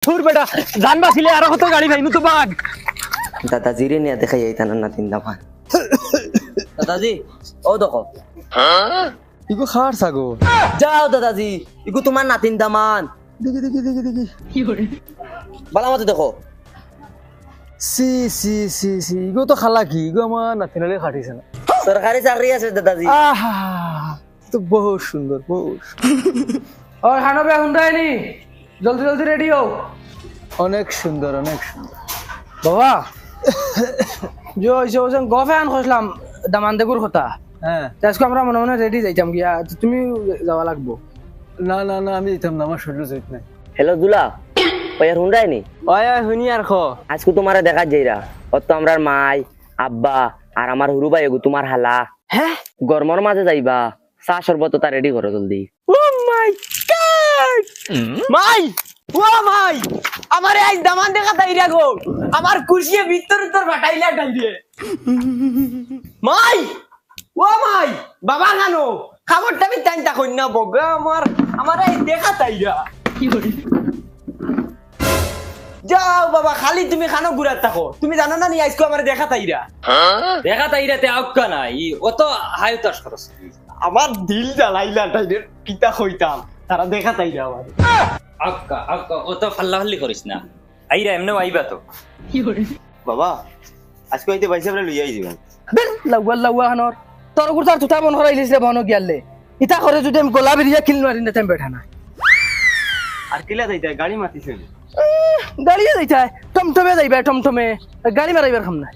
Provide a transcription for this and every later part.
তোর বেটা জান বাঁচিলে আরো কত গাড়ি ভাইনু তো বাঘ দাদাজিরে নিয়ে দেখাই এই তানার নাতিন দামান দাদাজি ও দেখো ইগো খার সাগো যাও দাদাজি ইগো তোমার নাতিন দামান দেখি দেখি দেখি দেখি বালা মতো দেখো সি সি সি সি ইগো তো খালা কি ইগো আমার নাতিনালে খাটিছে না সরকারি চাকরি আছে দাদাজি আহা তো বহুত সুন্দর বহুত और खाना पे हुंदा है नहीं जल्दी जल्दी रेडी हो অনেক সুন্দর অনেক সুন্দর बाबा जो जो गफान खोसलाम दामानदेगुर কথা হ্যাঁ আজকে আমরা মনে মনে রেডি যাইতাম গিয়া তুমি যাওয়া লাগবো না না না আমি যেতাম না আমার শরীর যাইত নাই হ্যালো দুলা ওয়ার হুন্ডাই নি ওই শুনি আর খ আজকে তোমারে দেখা যাইরা অত আমরার মাই আব্বা আর আমার হুরু ভাই এগো তোমার হালা হ্যাঁ গরমর মাঝে যাইবা চা শরবত তা রেডি করো জলদি ও মাই গড মাই ও মাই আমারে আজ দামান দেখা তাইরা গো আমার কুশিয়ে ভিতর ভিতর বাটাইলা ডাইরে মাই ও মাই বাবা গানো খাবারটা আমি টাইনটা কই না বগা আমার এই দেখা তাইরা কি করে যাও বাবা খালি তুমি খানো ঘুরাত থাকো তুমি জানো না নি আজকে আমার দেখা তাইরা দেখা তাইরাতে আউকা নাই অত হায়তাস খরচ আমার দিল জ্বালাইলা টাইরের কিতা কইতাম তারা দেখা তাইরা আমার আউকা আউকা অত ফাল্লা ফাল্লি করিস না আইরা এমনে আইবা তো বাবা আজকে হইতে পয়সা বলে লইয়া যাবেন বের লাউয়া হানর তোর গুরতার তুতা মন হরাইলিস রে বনো গিয়ালে ইতা করে যদি আমি গোলাপি দিয়া কিল মারি না তেম বেঠা না আর কিলা যাইতা গাড়ি মাতিছেন গাড়িয়ে যাইতা টমটমে যাইবা টমটমে গাড়ি মারাইবার খাম না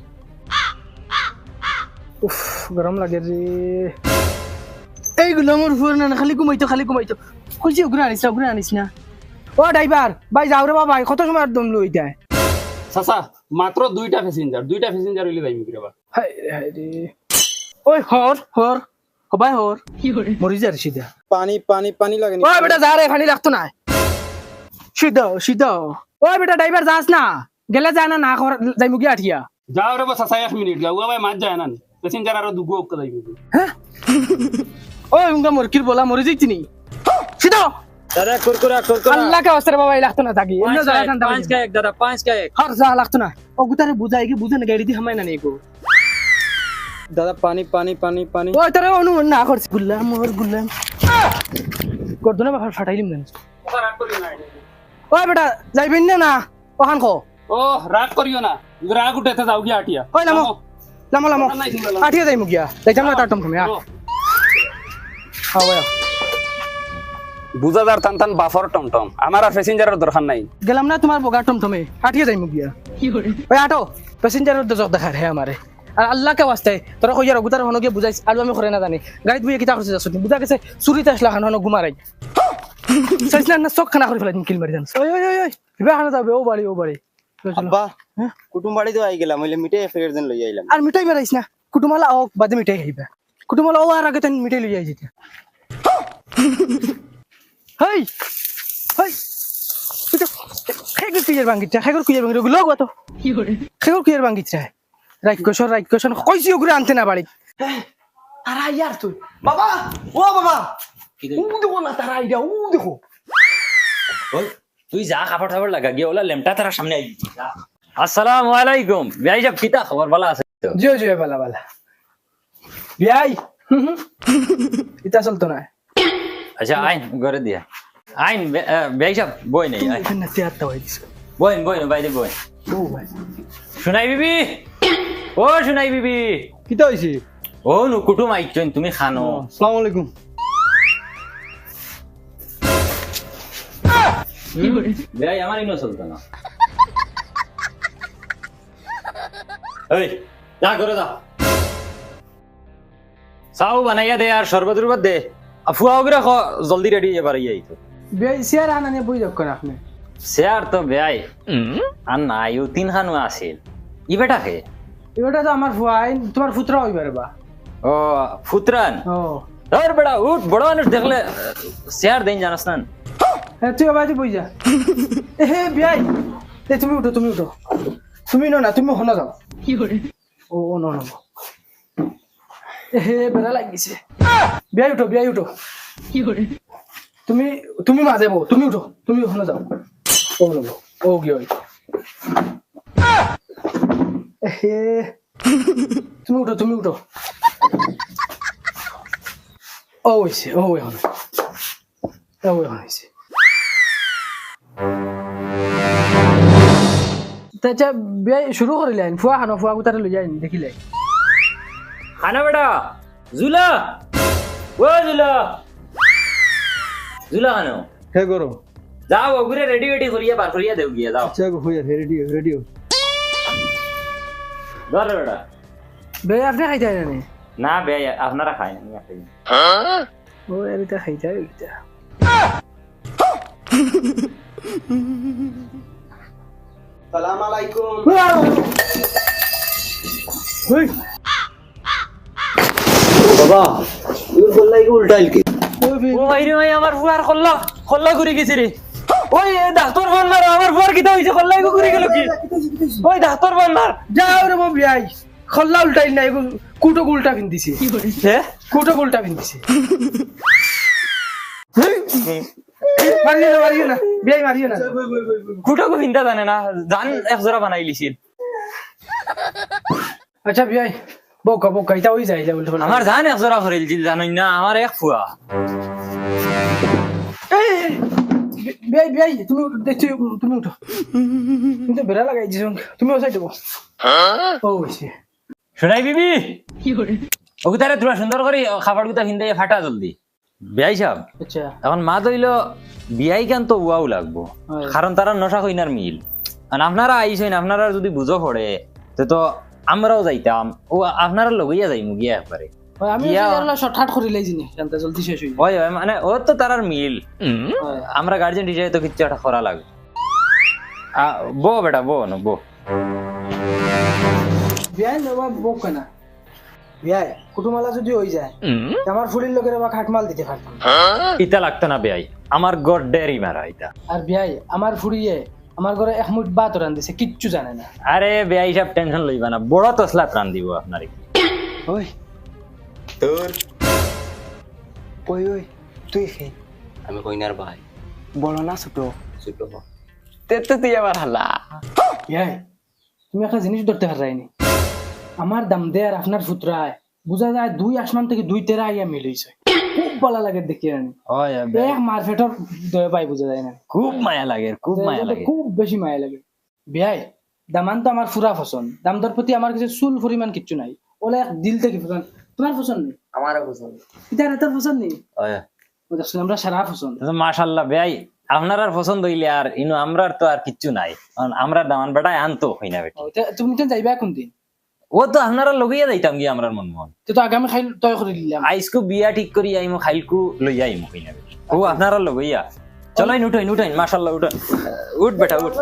উফ গরম লাগে রে এইগুলো আমার ফুর না খালি ঘুমাইতো কইছি উগরা আনিস না ও ড্রাইভার ভাই যাও রে বাবা কত সময় আর দম লই যায় চাচা মাত্র দুইটা প্যাসেঞ্জার হইলে যাইমি কিবা হাই হাই রে ওই হর হবাই হর কি করে মরি যা রে সিধা পানি পানি পানি লাগে ওই বেটা যা রে পানি লাগতো না সিধা ওই বেটা ড্রাইভার যাস না গেলে যায় না যাই মুগি আঠিয়া যাও রে চাচা 1 মিনিট যাও ভাই মাছ যায় না প্যাসেঞ্জার আরো দুগো ওকে যাইবি হ্যাঁ ওই উঙ্গা মরকির বলা মরি যাইতি নি সিধা দাদা কুরকুরা আল্লাহ কা ওস্তারে বাবা লাগতো না থাকি এমনি যায় না পাঁচ কা এক দাদা 5 কা এক হর যা লাগতো না ও গুতারে বুঝাই কি বুঝে না গাড়ি দি হামাই না নেগো দাদা পানি পানি পানি পানি ওই তোরে অনু না করছি গুল্লাম করদো না বাবা ফাটাইলিম না ওই বেটা যাইবেন না ওখান কো ও রাগ করিও না রাগ উঠেতে যাও গিয়া আটিয়া ওই লামো আঠিয়া যাই মুগিয়া যাইতাম না তার টমটমে হ্যাঁ বুঝাদার টান টান বাফর টমটম আমার আর প্যাসেঞ্জারের দরকার নাই গেলাম না তোমার বগা টমটমে আঠিয়া যাই মুগিয়া কি করে ওই আটো প্যাসেঞ্জারের দজক দেখা হে আমারে আর আল্লাহ কে ওয়াস্তে তোরা কইয়া রগুতার হনো গিয়ে বুঝাইছ আর আমি করে না জানি গাড়িত বুঝে কিতা করছিস আসুন বুঝা গেছে চুরিতে আসলা খান হনো ঘুমারাই সাইসনা না চক খানা করে ফেলাই কিল মারি জান ওই বিবা খানা যাবে ও বাড়ি আব্বা কুটুম বাড়ি তো আই গেলাম হইলে মিঠাই ফের দিন লইয়া আইলাম আর মিঠাই মারাইছ না কুটুমালা ও বাদে মিঠাই খাইবা কুটুমালা ও আর আগে তেন মিঠাই লইয়া আইছিস হেই তুই খেগর কুইয়ের বাঙ্গিটা লগ তো কি করে খেগর কুইয়ের বাঙ্গিটা রাইকশন কইছি ওগুলো আনতে না বাড়ি তারা ইয়ার তুই বাবা ও বাবা ও দেখো না তারা আইডা ও দেখো ওই তুই যা খাবার খাবার লাগা গিয়ে ওলা লেমটা তার সামনে আই আসসালামু আলাইকুম ভাই সব কিতা খবর ভালো আছে তো জি বালা বিয়াই ইতা চলতো না আচ্ছা আইন ঘরে দিয়া আইন ভাই সব বই নেই এখানে তিয়ারটা হইছে বইন বাইরে বইন ও ভাই শুনাই বিবি কিতা হইছে ও নু কুটুম আইছেন তুমি খানো আসসালামু আলাইকুম ভাই আমার ইনো চলতো না এই যা করে যা চাও বানাইয়া দে আর শরবত রুবত দে ফুয়া ওগরা জলদি রেডি এবার ইয়ে তো বিয়াই সিয়ার আনানে বই যাক করে আপনি শেয়ার তো বেয়াই আর নাই ও 3 খানো আছিল ই বেটা খে এটা তো আমার ফুয়াই তোমার পুত্র হইবার বা ও ফুতরান ও ধর বেটা উঠ বড় মানুষ দেখলে শেয়ার দেন জানাস না তুই আবার বই যা হে বিয়াই তুমি উঠো তুমি না তুমি হনা যাও কি করে ও না হে বেড়া লাগিছে বিয়াই উঠো কি করে তুমি মাঝে বউ তুমি উঠো তুমি হনা যাও ও ও গিয়ে ওই তুমি উঠো তুমি উঠো ও হয়েছে ও এখন হয়েছে আচ্ছা বিয়ে শুরু করিলেন ফুয়া খানো ফুয়া গুতারে লই যাই দেখিলে খানা বেটা জুলা ও জুলা জুলা খানো হে করো যাও ওগুরে রেডি রেডি করিয়া বার করিয়া দেও গিয়া যাও আচ্ছা হইয়া রেডিও রেডিও ধর বেটা বে আপনি খাইতে না নি না বে আপনারা খাই না আমি খাই না। ও এরিটা খাইতে এইটা সালাম আলাইকুম ওই বাবা তুই বললাই কি উল্টাইল কি ও ভাই রে ভাই আমার ফুয়ার খল্লা ঘুরে গেছে রে ওই ডাক্তার ফোন মারো আমার ফুয়ার কিটা হইছে খল্লাই ঘুরে গেল কি ওই ডাক্তার ফোন মার যাও রে বাবু বিয়াই খল্লা উল্টাই নাই কুটো উল্টা পিন্দিছে হে কুটো উল্টা পিন্দিছে মারিও না বিয়াই মারিও না কুটা কো ভিন্দা জানে না জান এক জোড়া বানাই লিছিল আচ্ছা বিয়াই বকা এটা হই যায় উল্টা আমার জান এক জোড়া ভরেল জিল জানোই না আমার এক ফুয়া বিয়াই তুমি দেখছো তুমি উঠো তুমি তো বেড়া লাগাই দিছো তুমি ওসাই দেবো ও হইছে শোনাই বিবি ওকে তারে তোরা সুন্দর করে খাবার গুতা ভিন্দা ফাটা জলদি বিয়াই সাহেব আচ্ছা এখন মা দইল বিয়াই কেন তো উয়াও লাগবো হয়। কারণ তারা নশা কইনার মিল আর আপনারা আইসেন আপনারা যদি বুঝো পড়ে তো আমরাও যাইতাম ও আপনারা লগইয়া যাইমু গিয়া একবারে ওই আমি ইয়া। শর্টকাট করে লাই জিনি জানতে জলদি শেষ হই ওই ওই মানে ও তো তারার মিল আমরা গার্জেন হিসেবে তো কিচ্ছু একটা করা লাগবে বো বেটা বো না বো বিয়াই নেবা বক না বিয়াই কুটুমালা যদি হই যায় আমার ফুলির লোকের বা খাটমাল দিতে পারতাম ইটা লাগতো না বেয়াই আমার গড় ডেরি মারা ইটা আর বিয়াই আমার ফুরিয়ে আমার ঘরে এক মুঠ ভাত রান দিছে কিচ্ছু জানে না আরে বেয়াই সব টেনশন লইবা না বড় তসলা প্রাণ দিব আপনারে ওই তোর ওই তুই খে আমি কইনার ভাই বড় না ছোট ছোট তে তো তুই আবার হালা বিয়াই তুমি একটা জিনিস ধরতে পারাইনি আমার দাম দে আর আপনার ফুতরায় বুঝা যায় দুই আসমান থেকে দুই তেরা আইয়া মিল হইছে খুব ভালো লাগে দেখি আনি ওই এক মারফেটর দয়ে পাই বুঝা যায় না খুব মায়া লাগে খুব মায়া লাগে খুব বেশি মায়া লাগে বিয়াই দামান তো আমার ফুরা পছন্দ দাম দর প্রতি আমার কাছে চুল পরিমাণ কিচ্ছু নাই ওলা এক দিল থেকে পছন্দ তোমার পছন্দ নেই আমারও পছন্দ ইতার এত পছন্দ নেই ওই ও দেখছেন আমরা সারা পছন্দ মাশাল্লাহ বেয়াই আপনার আর পছন্দ হইলে আর ইনো আমরার তো আর কিচ্ছু নাই কারণ আমরা দামান বেটায় আনতো হই না বেটি তুমি তো যাইবা কোন দিন ও তো আপনারা লগইয়া যাইতাম গিয়ে আমরার মন তো আগামী খাইল তয় করে দিলাম আইসকু বিয়া ঠিক করি আইমু খাইলকু লইয়া আইমু হই না বেটি ও আপনারা লগইয়া চলাই উঠাইন উঠাইন মাশাল্লাহ উঠ উঠ বেটা উঠ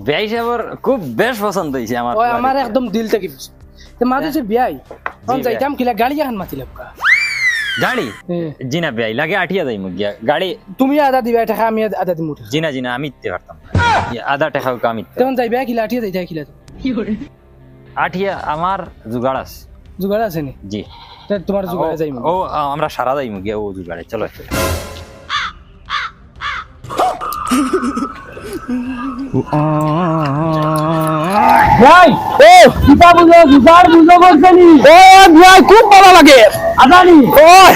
বেয়াই সাহেবর খুব বেশ পছন্দ হইছে আমার ওই আমার একদম দিল থেকে পছন্দ তো মা তো বিয়াই তখন জি, যাইতাম কিলা গাড়ি এখন মাতিলাম কা গাড়ি জিনা বেয়াই লাগে আঠিয়া যাইমু গিয়া গাড়ি তুমি আদা দিবা টাকা আমি আদা দিমু জিনা আমি ইতে পারতাম আধা টাকা আমি তখন যাইবা কিলা আঠিয়া যাইতা কিলা আঠিয়া আমার জুগাড় আছে জুগাড় আছে নি জি তা তোমার জুগাড়ে যাইমু ও আমরা সারা যাইমু গিয়া ও জুগাড়ে চলো ভাই ও কিতা বুঝো জুগাড় বুঝো করছনি ও ভাই খুব ভালো লাগে আদানি ওই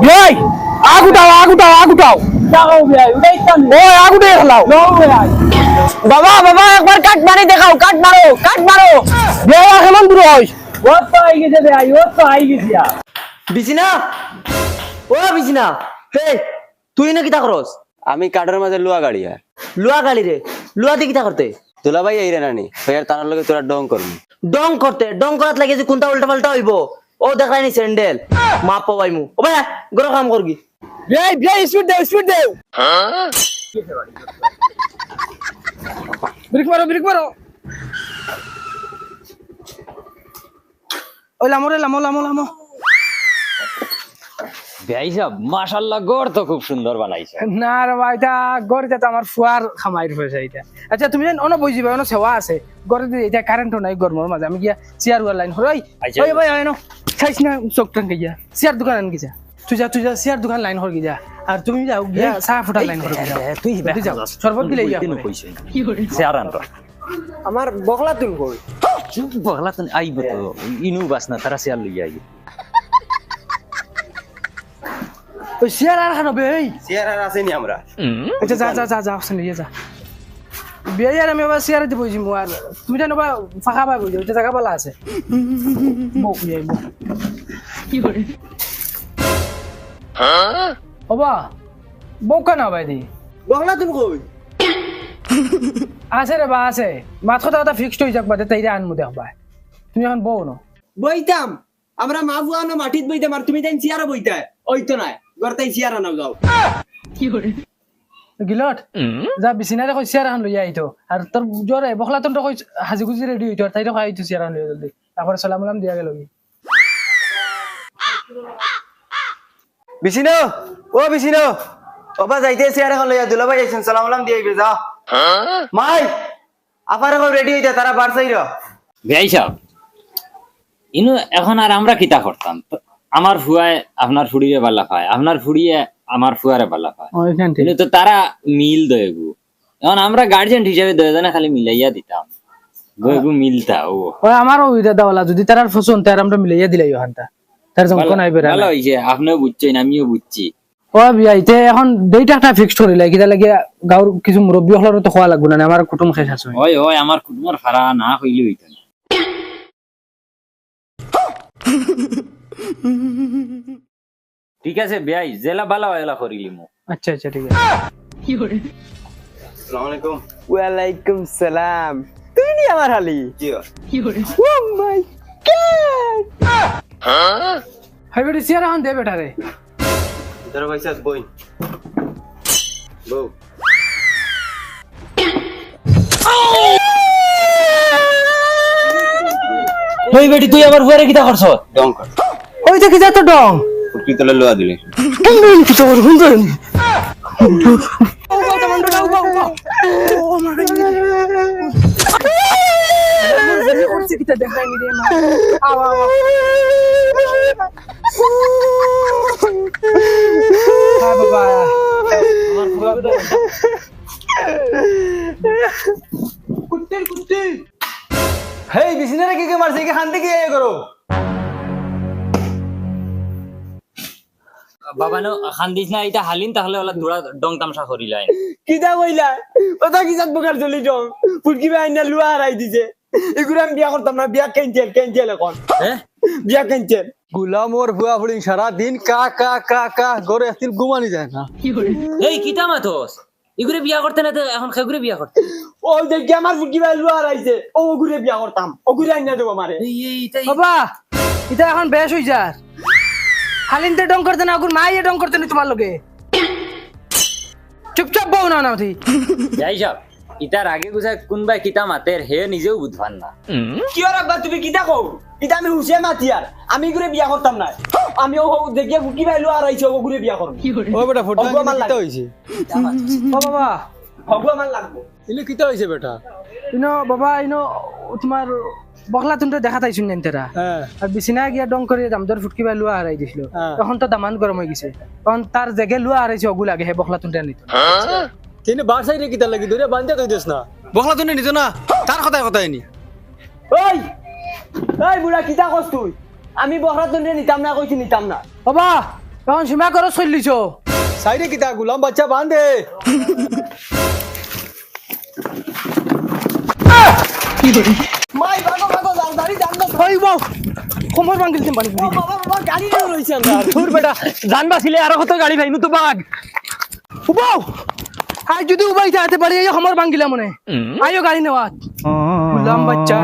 ভাই আগুটাও যাও ভাই উঠাইতাম ওই আগুটে খেলাও নো ভাই বাবা একবার কাট মারি দেখাও কাট মারো দেওয়া কেমন দূর হয় ও তো আই গেছে ভাই ও তো আই গেছে বিছিনা ও বিছিনা হে তুই না কিতা করস আমি কাঠের মাঝে লুয়া গাড়ি আর লুয়া গালি রে লুয়া দিয়ে কিতা করতে তোলা ভাই এই রে নানি ফের তানার লগে তোরা ডং করবি ডং করাত লাগে যে কোনটা উল্টা পাল্টা হইব ও দেখাই নি স্যান্ডেল মা পাবাইমু ও ভাই গরো কাম করগি ভাই স্পিড দেও ব্রেক মারো ওই লামো বেয়াই সাহেব মাশাল্লাহ গড় তো খুব সুন্দর বানাইছে না রে ভাই এটা গড়িতে তো আমার ফুয়ার খামাইর হয়েছে এটা আচ্ছা তুমি জান অন বুঝিবা অন সেবা আছে গড়ে দিয়ে এটা কারেন্টও নাই গরমের মাঝে আমি গিয়া চেয়ার ওয়ার লাইন হই আচ্ছা। ওই ভাই আইনো খাইছ না চোখ টান গিয়া চেয়ার দোকান আন গিয়া তুই যা চেয়ার দোকান লাইন করবি যা আর তুমি যাও গিয়া চা ফুটার লাইন করবি তুই যাও শরবত দিলে যা চেয়ার আন আমার বকলা তুল কই চুপ বগলা তো আইব তো ইনু বাস না তারা চেয়ার লইয়া আইব ওই চেয়ার আর খানো বে চেয়ার আর আছে নি আমরা আচ্ছা যা শুনি যা বিয়ে আর আমি আবার চেয়ারে দিব মু আর তুমি জানো বা ফাঁকা পাই বুঝো এটা জায়গা পালা আছে বউ বিয়ে ওবা বউ কেন ভাই দি বকলা তুল কই আছে রে বা আছে মাত কথা ফিক্সড হয়ে যাক বাদে তাইরে আনমু দেখবা তুমি এখন বউ ন বইতাম আমরা মা বুয়া না মাটিত বইতাম আর তুমি তাই চেয়ারে বইতা ওই তো নাই গরতাই চেয়ার আনাও যাও গিলত যা বিছিনারে কই চেয়ার এখন লই আইতো আর তোর জরে বখলা তোর কই হাজি গুজি রেডি হইতো আর তাইরে কই আইতো চেয়ার আন লই জলদি তারপরে সালাম আলাম দিয়া গেল বিছিনো ও বিছিনো ওবা যাইতে চেয়ার এখন লইয়া দুলা ভাই আইছেন সালাম আলাম দিয়ে যা মাই আপার এখন রেডি হইতা তারা বারসাইর ভাই সাহেব ইনু এখন আর আমরা কিতা করতাম আমার ফুয়ায় আপনার ফুড়িয়ে বাল্লা পায় আপনার ফুড়িয়ে আমার ফুয়ারে বাল্লা পায় ওইখান কিন্তু তো তারা মিল দয়েগু এখন আমরা গার্জিয়ান হিসেবে দুজনে খালি মিলাইয়া দিতাম গয়েগু মিলতা ও ওই আমারও ওইটা দাওলা যদি তার আর ফসন তার আমরা মিলাইয়া দিলাই ওখানটা তার জঙ্ক নাই বেরা ভালো হইছে আপনিও বুঝছেন আমিও বুঝছি ও বিয়াইতে এখন দুইটা একটা ফিক্সড করিলা কিটা লাগে গাঁর কিছু মুরব্বী হলর তো খোয়া লাগবো না আমার কুটুম শেষ আছে ওই ওই আমার কুটুমের ফাড়া না হইলে হইতো না ঠিক আছে বেয়াই জেলা বালা এলা করিলি মু আচ্ছা ঠিক আছে আসসালামু আলাইকুম ওয়ালাইকুম সালাম তুই নি আমার হালি জি ও মাই গড হাই বেটি চেয়ার এখন দে বেটা রে তোর পয়সা বই বউ তুই বেটি তুই আমার ফুয়ারে কিতা করছ ডং কর ওই তো কি যা তো ডং ফুটকি তলে লোয়া দিলে কেন কি তো হুন্দর হেই বিছিনারে কি কে মারছে কি খান্তে কি এ করো বাবা নো খান্দিস না এটা হালিন তাহলে ওলা দৌড়া ডং তামসা করিলাই কিটা কইলা ওটা কি জাত বকার চলি যাও ফুটকি ভাই না লুয়া হারাই দিছে এগুলো আমি বিয়া করতাম না বিয়া ক্যান্সেল এখন হ্যাঁ বিয়া ক্যান্সেল গুলাম ওর ফুয়া ফুড়ি সারা দিন কা কা কা কা গরে আসছিল ঘুমানি যায় না এই কিতা মাথোস ইগুরে বিয়া করতে না তো এখন খেগুরে বিয়া করতে ও দেখি আমার ফুটকি ভাই লুয়া হারাইছে ও ওগুরে বিয়া করতাম ওগুরে আইনা দেবো আমারে বাবা এটা এখন বেশ হই যা হালিনতে ডং করতে না ওগুর মাইয়ে ডং করতে নি তোমার লগে চুপচাপ বউ না তুই যাই সব ইতার আগে গুছায় কোনবাই কিতা মাতের হে নিজেও বুঝবান না কি আর আব্বা তুমি কিটা কও এটা আমি হুসে মাতি আর আমি এগুরে বিয়া করতাম না আমি ও দেখি ফুটকি ভাই লুয়া হারাইছে ওগুরে বিয়া করব ও বেটা ফটো অগো আমার কিতা লাগে। হইছে ও বাবা হগো আমার লাগবো ইলে কিতা হইছে বেটা ইনো বাবা ইনো তোমার বকলা তুমটা দেখা তাইছুন নেন তেরা হ্যাঁ আর বিছিনা গিয়া ডং করে দামদার ফুটকি ভাই লুয়া হারাই দিছিল হ্যাঁ। তখন তো দামান গরম হয়ে গেছে তখন তার জায়গায় লুয়া হারাইছে ওগুলো আগে হে বকলা তুমটা নিত তিনি বার সাইডে কিতা লাগি ধরে বান্ধে কই দেস না বখলা তুই নিজ না তার কথাই নি ওই ওই বুড়া কিটা কস তুই আমি বকরা তুলে নিতাম না কইছি নিতাম না বাবা তখন সীমা করো চলিছ সাইডে কিতা গুলাম বাচ্চা বান্ধে মাই বাগো বাগো দাঁড়ি দাঁড়ি ওই বাউ কোমর ভাঙিল দিম পানি পুরি বাবা বাবা গাড়ি নিয়ে রইছে আমরা তোর বেটা জান বাঁচিলে আর কত গাড়ি ভাইনু তো বাঘ উবাও আজ যদি উবাই যাতে পারি এই সমর ভাঙিলা মনে আইও গাড়ি নেওয়াত গুলাম বাচ্চা